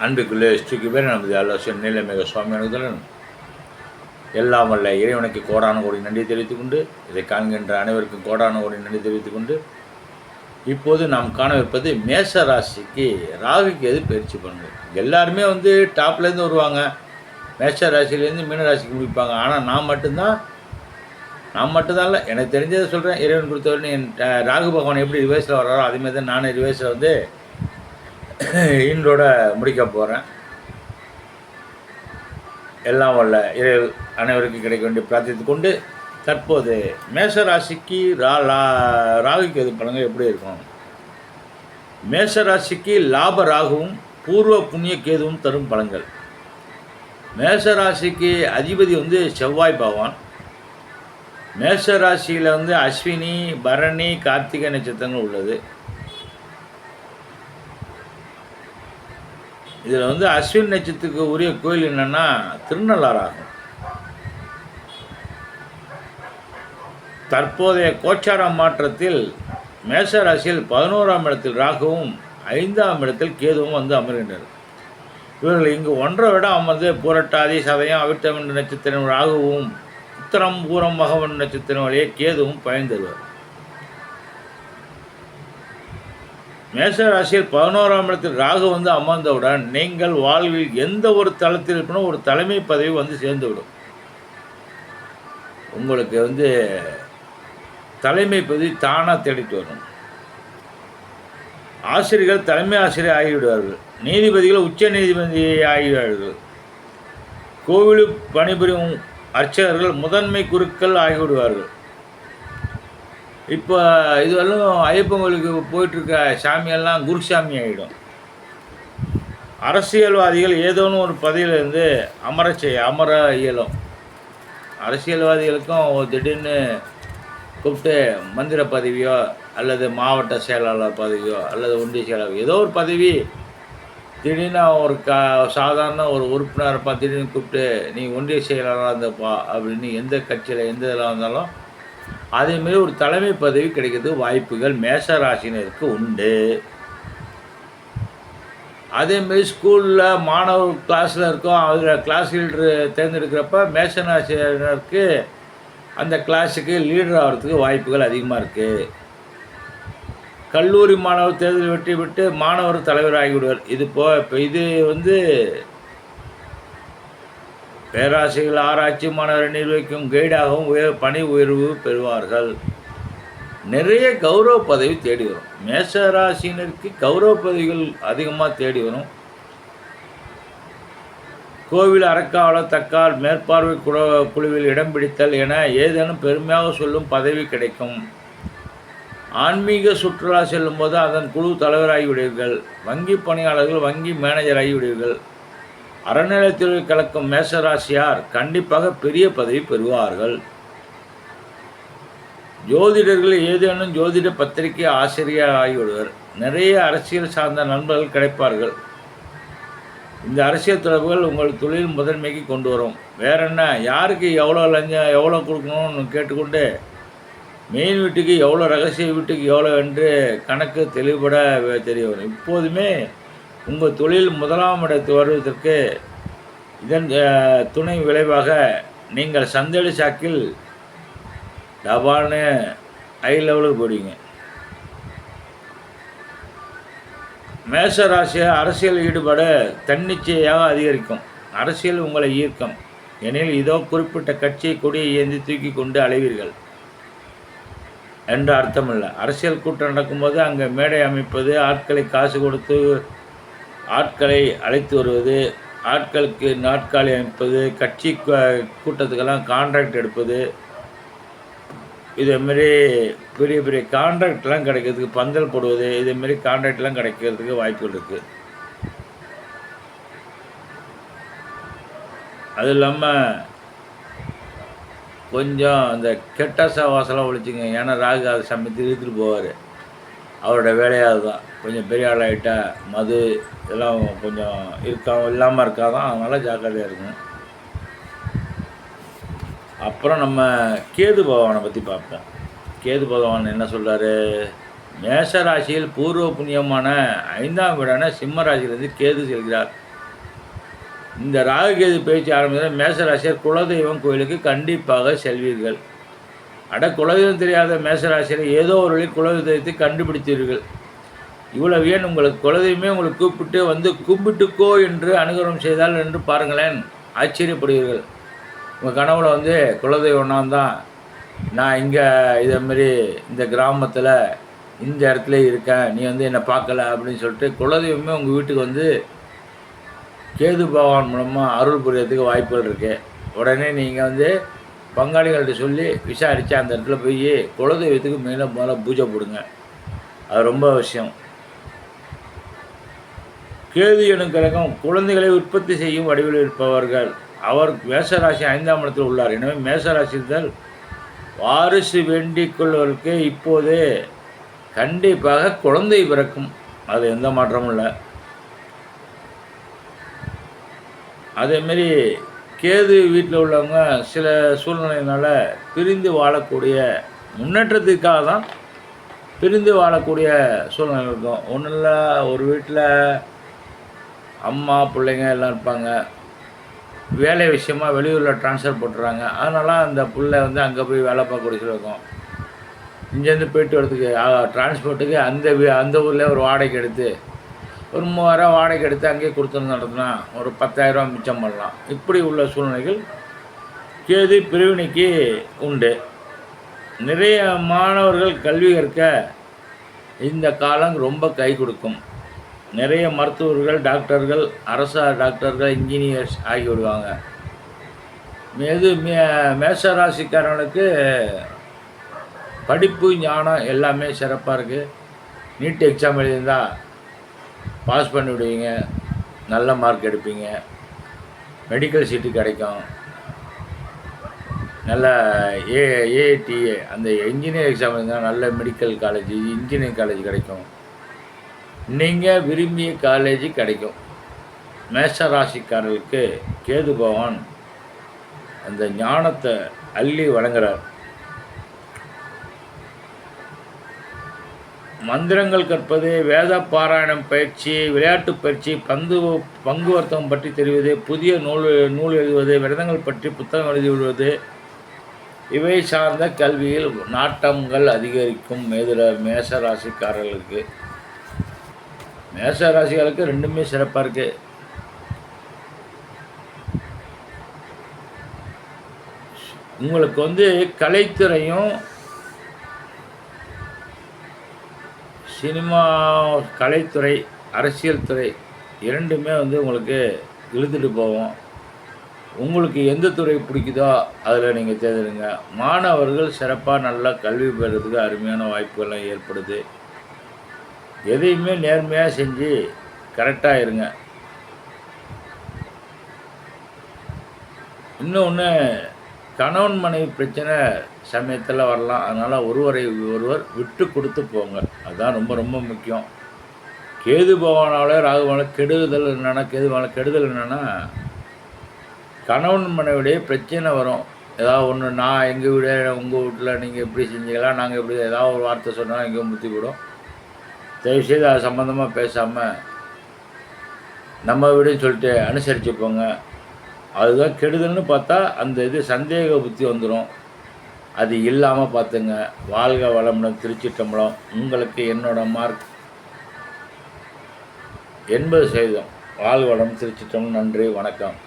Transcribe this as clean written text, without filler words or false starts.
அன்புக்குள்ளே ஸ்ரீகுபேரன் நமது ஆலோசனை நீலமேக சுவாமி அனுதலன் எல்லாம் வல்ல இறைவனுக்கு கோடான கோடி நன்றி தெரிவித்துக் கொண்டு இதை காண்கின்ற அனைவருக்கும் கோடான கோடி நன்றி தெரிவித்துக் கொண்டு இப்போது நாம் காணவிருப்பது மேஷ ராசிக்கு ராகுக்கு எது பயிற்சி பண்ணுங்க. எல்லாருமே டாப்லேருந்து வருவாங்க, மேஷ ராசிலேருந்து மீன ராசிக்கு முடிப்பாங்க. ஆனால் நான் மட்டும்தான் இல்லை, எனக்கு தெரிஞ்சதை சொல்கிறேன். இறைவன் கொடுத்தவரை என் ராகு பகவான் எப்படி ரிவர்ஸில் வர்றாரோ அதேமாதிரி தான் நானும் ரிவர்ஸில் இன்றோட முடிக்க போகிறேன். எல்லாம் வல்ல இறை அனைவருக்கும் கிடைக்க வேண்டிய பிரார்த்தித்து கொண்டு தற்போது மேஷ ராசிக்கு ராகுக்கு எது பலன்கள் எப்படி இருக்கும். மேஷ ராசிக்கு லாப ராகுவும் பூர்வ புண்ணிய கேதுவும் தரும் பலன்கள். மேஷ ராசிக்கு அதிபதி செவ்வாய் பகவான். மேஷ ராசியில் அஸ்வினி பரணி கார்த்திகை நட்சத்திரங்கள் உள்ளது. இதில் அஸ்வின் நட்சத்திரத்துக்கு உரிய கோயில் என்னென்னா திருநள்ளாறு ஆகும். தற்போதைய கோச்சார மாற்றத்தில் மேஷ ராசியில் 11ஆம் இடத்தில் ராகுவும் 5ஆம் இடத்தில் கேதுவும் அமர்கின்றனர். இவர்கள் இங்கு 1.5 இடம் அமர்ந்து பூரட்டாதி சதயம் அவிட்டம் என்ற நட்சத்திரம் ராகுவும் உத்தரம் பூரம் மகவன் நட்சத்திரம் வழியே கேதுவும் பயன்தருவார். மேஷ ராசியில் 11ஆம் இடத்தில் ராகு அமர்ந்தவுடன் நீங்கள் வாழ்வில் எந்த ஒரு தளத்தில் இருக்கணும் ஒரு தலைமை பதவி சேர்ந்துவிடும். உங்களுக்கு தலைமை பதவி தானாக தேடிட்டு வரும். ஆசிரியர்கள் தலைமை ஆசிரியர் ஆகிவிடுவார்கள். நீதிபதிகள் உச்ச நீதிபதி ஆகிவிடுவார்கள். கோவிலில் பணிபுரியும் அர்ச்சகர்கள் முதன்மை குருக்கள் ஆகிவிடுவார்கள். இப்போ இதுவெல்லாம் ஐயப்பன் கோயிலுக்கு போயிட்டுருக்க சாமியெல்லாம் குருசாமி ஆகிடும். அரசியல்வாதிகள் ஏதோன்னு ஒரு பதவியிலேருந்து அமர இயலும். அரசியல்வாதிகளுக்கும் திடீர்னு கூப்பிட்டு மந்திர பதவியோ அல்லது மாவட்ட செயலாளர் பதவியோ அல்லது ஒன்றிய செயலாளர் ஏதோ ஒரு பதவி திடீர்னு ஒரு சாதாரண ஒரு உறுப்பினர் திடீர்னு கூப்பிட்டு நீ ஒன்றிய செயலாளராக இருந்தப்பா அப்படின்னு எந்த கட்சியில் எந்த இதில் வந்தாலும் அதேமாரி ஒரு தலைமை பதவி கிடைக்கிறதுக்கு வாய்ப்புகள் மேஷ ராசினருக்கு உண்டு. அதேமாரி ஸ்கூலில் மாணவர் கிளாஸில் இருக்கோம், அதில் கிளாஸ் லீடரு தேர்ந்தெடுக்கிறப்ப மேஷ ராசினருக்கு அந்த கிளாஸுக்கு லீடர் ஆகிறதுக்கு வாய்ப்புகள் அதிகமாக இருக்குது. கல்லூரி மாணவர் தேர்தல் வெற்றி பெற்று மாணவர் தலைவர் ஆகிவிடுவார். இப்போ இது பேராசிரியர்கள் ஆராய்ச்சி மாணவரை நிர்வகிக்கும் கைடாகவும் பணி உயர்வு பெறுவார்கள். நிறைய கௌரவ பதவி தேடி வரும். மேஷ ராசினருக்கு கௌரவ பதவிகள் அதிகமாக தேடி வரும். கோவில் அறக்காவலர் தக்கால் மேற்பார்வை குழுவில் இடம் பிடித்தல் என ஏதேனும் பெருமையாக சொல்லும் பதவி கிடைக்கும். ஆன்மீக சுற்றுலா செல்லும்போது அதன் குழு தலைவராகிவிடுவீர்கள். வங்கி பணியாளர்கள் வங்கி மேனேஜர் ஆகிவிடுவீர்கள். அறநிலையத்துறை கலக்கும் மேஷராசியார் கண்டிப்பாக பெரிய பதவி பெறுவார்கள். ஜோதிடர்கள் ஏதேனும் ஜோதிட பத்திரிகை ஆசிரியர் ஆகிவிடுவர். நிறைய அரசியல் சார்ந்த நண்பர்கள் கிடைப்பார்கள். இந்த அரசியல் தொடர்புகள் உங்கள் தொழில் முதன்மைக்கு கொண்டு வரும். வேற என்ன, யாருக்கு எவ்வளோ லஞ்சம் எவ்வளோ கொடுக்கணும்னு கேட்டுக்கொண்டு மெயின் வீட்டுக்கு எவ்வளோ ரகசிய வீட்டுக்கு எவ்வளோ என்று கணக்கு தெளிவுபட தெரிய வரும். இப்போதுமே உங்கள் தொழில் 1ஆம் இடத்து வருவதற்கு இதன் துணை விளைவாக நீங்கள் சந்தைடு சாக்கில் டபான்னு ஹை லெவலுக்கு போடுவீங்க. மேஷ ராசியை அரசியல் ஈடுபாடு தன்னிச்சையாக அதிகரிக்கும். அரசியல் உங்களை ஈர்க்கும் எனில் இதோ குறிப்பிட்ட கட்சியை கொடியை ஏந்தி தூக்கி கொண்டு அலைவீர்கள் என்று அர்த்தமில்லை. அரசியல் கூட்டம் நடக்கும்போது அங்கே மேடை அமைப்பது, ஆட்களை காசு கொடுத்து ஆட்களை அழைத்து வருவது, ஆட்களுக்கு நாட்காலி அமைப்பது, கட்சி கூட்டத்துக்கெல்லாம் கான்ட்ராக்ட் எடுப்பது, இதேமாரி பெரிய பெரிய கான்ட்ராக்ட்லாம் கிடைக்கிறதுக்கு பந்தல் போடுவது, இதேமாரி கான்ட்ராக்ட்லாம் கிடைக்கிறதுக்கு வாய்ப்புகள் இருக்குது. அது இல்லாமல் கொஞ்சம் அந்த கெட்ட சவாசலாம் ஒழிச்சிங்க. ஏன்னா ராகு அதை சமயத்தில் இழுத்துட்டு போவார். அவரோட வேலையாக தான் கொஞ்சம் பெரிய ஆளாகிட்டா மது இதெல்லாம் கொஞ்சம் இல்லாமல் இருக்காதான். அதனால் ஜாக்கிரதையாக இருக்கும். அப்புறம் நம்ம கேது பகவானை பற்றி பார்ப்போம். கேது பகவான் என்ன சொல்கிறாரு? மேஷ ராசியில் பூர்வ புண்ணியமான 5ஆம் வீடான சிம்ம ராசியிலிருந்து கேது செல்கிறார். இந்த ராகுகேது பேச்சு ஆரம்பித்த மேசராசியர் குலதெய்வம் கோயிலுக்கு கண்டிப்பாக செல்வீர்கள். குலதெய்வம் தெரியாத மேசராசியர் ஏதோ ஒரு வழி குலதெய்வத்தை கண்டுபிடித்தீர்கள். இவ்வளவு ஏன் உங்களுக்கு குலதெய்வமே உங்களை கூப்பிட்டு வந்து கும்பிட்டுக்கோ என்று அனுகிரகம் செய்தால் என்று பாருங்களேன், ஆச்சரியப்படுவீர்கள். உங்கள் கனவுல வந்து குலதெய்வம் நான் இங்கே இதேமாரி இந்த கிராமத்தில் இந்த இடத்துல இருக்கேன், நீ வந்து என்னை பார்க்கல அப்படின்னு சொல்லிட்டு குலதெய்வமே உங்கள் வீட்டுக்கு வந்து கேது பகவான் மூலமாக அருள் புரியறதுக்கு வாய்ப்புகள் இருக்குது. உடனே நீங்கள் வந்து பங்காளிகள்கிட்ட சொல்லி விசாரித்து அந்த இடத்துல போய் குலதெய்வத்துக்கு முதல்ல பூஜை போடுங்க. அது ரொம்ப அவசியம். கேது எனும் கிரகம் குழந்தைகளை உற்பத்தி செய்யும் வடிவில் இருப்பவர்கள். அவர் மேசராசி 5ஆம் இடத்தில் உள்ளார். எனவே மேசராசிகள் வாரிசு வேண்டிக் கொள்வதற்கு இப்போதே கண்டிப்பாக குழந்தை பிறக்கும். அது எந்த மாற்றமும் இல்லை. அதேமாரி கேது வீட்டில் உள்ளவங்க சில சூழ்நிலையினால் பிரிந்து வாழக்கூடிய முன்னேற்றத்துக்காக தான் பிரிந்து வாழக்கூடிய சூழ்நிலை இருக்கும். ஒன்றும் இல்லை, ஒரு வீட்டில் அம்மா பிள்ளைங்க எல்லாம் இருப்பாங்க. வேலை விஷயமாக வெளியூரில் ட்ரான்ஸ்ஃபர் போட்டுறாங்க. அதனால அந்த பிள்ளை வந்து அங்கே போய் வேலை பார்க்கக்கூடிய சூழ்நிலை இருக்கும். இங்கேருந்து போயிட்டு வரதுக்கு டிரான்ஸ்போர்ட்டுக்கு அந்த ஊரில் ஒரு வாடகை எடுத்து ஒரு 3000 வாடகை எடுத்து அங்கேயே கொடுத்துருந்து நடத்தினா ஒரு 10,000 மிச்சம் பண்ணலாம். இப்படி உள்ள சூழ்நிலைகள் கேது பிரிவினைக்கு உண்டு. நிறைய மாணவர்கள் கல்வி கற்க இந்த காலம் ரொம்ப கை கொடுக்கும். நிறைய மருத்துவர்கள், டாக்டர்கள், அரசு டாக்டர்கள், இன்ஜினியர்ஸ் ஆகிவிடுவாங்க. மேசராசிக்காரனுக்கு படிப்பு ஞானம் எல்லாமே சிறப்பாக இருக்குது. நீட் எக்ஸாம் எழுதியிருந்தால் பாஸ் பண்ணி விடுவீங்க, நல்ல மார்க் எடுப்பீங்க, மெடிக்கல் சீட்டு கிடைக்கும். நல்ல ஏஐடிஏ அந்த இன்ஜினியர் எக்ஸாம் இருந்தால் நல்ல மெடிக்கல் காலேஜ், இன்ஜினியரிங் காலேஜ் கிடைக்கும். நீங்கள் விரும்பிய காலேஜ் கிடைக்கும். மேஷராசிக்காரர்களுக்கு கேது பகவான் அந்த ஞானத்தை அள்ளி வழங்குகிறார். மந்திரங்கள் கற்பது, வேத பாராயணம் பயிற்சி, விளையாட்டு பயிற்சி, பங்கு வர்த்தகம் பற்றி தெரிவது, புதிய நூல் எழுதுவது, விரதங்கள் பற்றி புத்தகம் எழுதி விடுவது, இவை சார்ந்த கல்வியில் நாட்டங்கள் அதிகரிக்கும். மேசராசிக்காரர்களுக்கு மேசராசிகளுக்கு ரெண்டுமே சிறப்பாக இருக்குது. உங்களுக்கு வந்து கலைத்துறையும் சினிமா கலைத்துறை, அரசியல் துறை இரண்டுமே வந்து உங்களுக்கு இழுத்துட்டு போவோம். உங்களுக்கு எந்த துறை பிடிக்குதோ அதில் நீங்கள் தேர்ந்தெடுங்க. மாணவர்கள் சிறப்பாக நல்லா கல்வி பெறுறதுக்கு அருமையான வாய்ப்புகள்லாம் ஏற்படுது. எதையுமே நேர்மையாக செஞ்சு கரெக்டாக இருங்க. இன்னொன்று, கணவன் மனைவி பிரச்சனை சமயத்தில் வரலாம். அதனால் ஒருவர் விட்டு கொடுத்து போங்க. அதுதான் ரொம்ப ரொம்ப முக்கியம். கேது பகவானால ராகுவான கெடுதல் என்னென்னா கணவன் மனைவிடைய பிரச்சனை வரும். ஏதாவது ஒன்று, நான் எங்கள் வீடு உங்கள் வீட்டில் நீங்கள் எப்படி செஞ்சீங்களா, நாங்கள் எப்படி ஏதாவது ஒரு வார்த்தை சொன்னால் எங்கேயும் முத்தி போடும். தயவுசெய்து அது சம்மந்தமாக பேசாமல் நம்ம வீடுன்னு சொல்லிட்டு அனுசரித்து போங்க. அதுதான் கெடுதல்னு பார்த்தா அந்த சந்தேக புத்தி வந்துடும். அது இல்லாமல் பார்த்துங்க. வாழ்க வளமுடன். திருச்சிற்றம்பலம். உங்களுக்கு என்னோடய மார்க் 80%. வாழ்க வளம். திருச்சிற்றம்பலம். நன்றி, வணக்கம்.